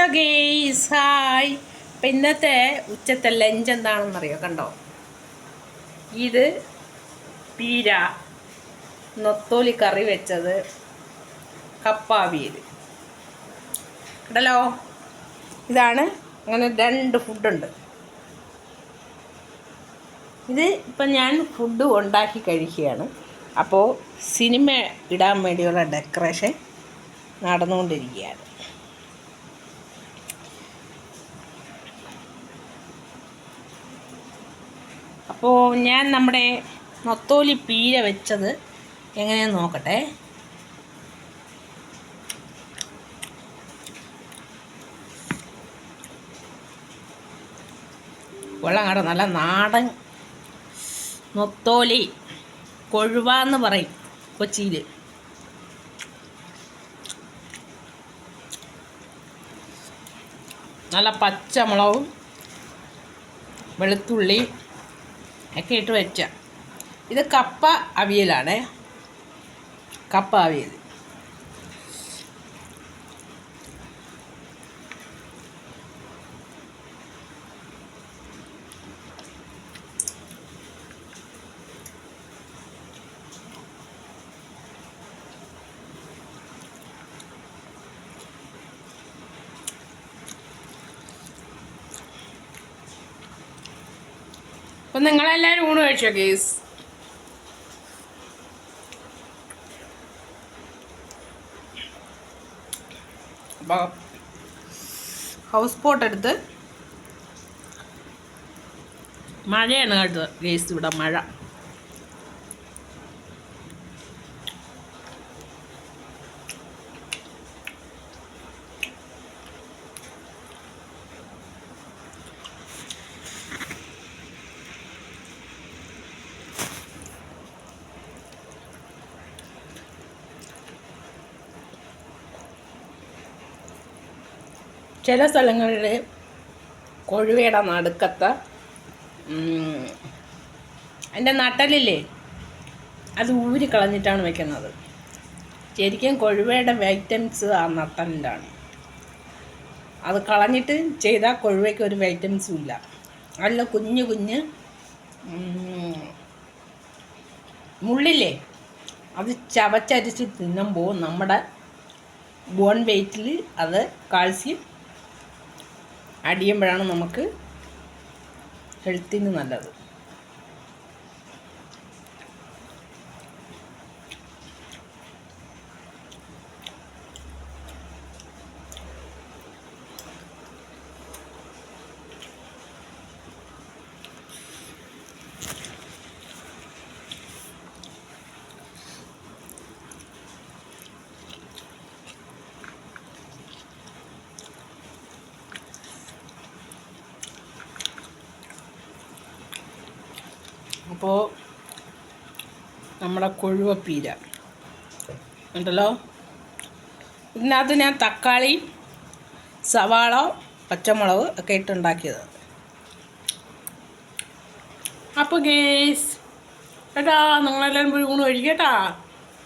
Hello guys, hi. അപ്പം ഇന്നത്തെ ഉച്ചത്തെ lunch എന്താണെന്നറിയോ? കണ്ടോ, ഇത് പീര, നൊത്തോലി കറി വെച്ചത്, കപ്പാവിയൽ. കണ്ടല്ലോ, ഇതാണ്. അങ്ങനെ 2 ഫുഡുണ്ട്. ഇത് ഇപ്പം ഞാൻ ഫുഡ് ഉണ്ടാക്കി കഴിക്കുകയാണ്. അപ്പോൾ സിനിമ ഇടാൻ വേണ്ടിയുള്ള ഡെക്കറേഷൻ നടന്നുകൊണ്ടിരിക്കുകയാണ്. അപ്പോൾ ഞാൻ നമ്മുടെ നൊത്തോലി പീര വെച്ചത് എങ്ങനെയാണെന്ന് നോക്കട്ടെ. വെള്ളം കട നല്ല നാടൻ നൊത്തോലി, കൊഴുവ എന്ന് പറയും കൊച്ചിയിൽ. നല്ല പച്ചമുളകും വെളുത്തുള്ളി ഒക്കെ ഇട്ട് വെച്ച ഇത് കപ്പ അവിയലാണ്. കപ്പ അവിയൽ. അപ്പം നിങ്ങളെല്ലാവരും ഊണ് കഴിച്ചോ ഗേസ്? അപ്പോൾ ഹൗസ് ബോട്ട് എടുത്ത് മഴയാണ് കേട്ടോ ഗേസ്, ഇവിടെ മഴ. ചില സ്ഥലങ്ങളിൽ കൊഴുവയുടെ നടുക്കത്തെ അതിൻ്റെ നട്ടലില്ലേ, അത് ഊരി കളഞ്ഞിട്ടാണ് വെക്കുന്നത്. ശരിക്കും കൊഴുവയുടെ വൈറ്റമിൻസ് ആ നട്ടലിലാണ്. അത് കളഞ്ഞിട്ട് ചെയ്താൽ കൊഴുവയ്ക്ക് ഒരു വൈറ്റമിൻസും ഇല്ല. നല്ല കുഞ്ഞ് കുഞ്ഞ് മുള്ളില്ലേ, അത് ചവച്ചരിച്ച് തിന്നുമ്പോൾ നമ്മുടെ ബോൺ വെയ്റ്റിൽ അത് കാൽസ്യം അടിയുമ്പോഴാണ് നമുക്ക് ഹെൽത്തിന് നല്ലത്. അപ്പോൾ നമ്മുടെ കൊഴുവപ്പീര ഉണ്ടല്ലോ, ഇതിനകത്ത് ഞാൻ തക്കാളി, സവാള, പച്ചമുളക് ഒക്കെ ഇട്ടുണ്ടാക്കിയത്. അപ്പോൾ ഗേസ്, കേട്ടാ, നിങ്ങളെല്ലാവരും പോയി ഊണ് കഴിക്കട്ടാ.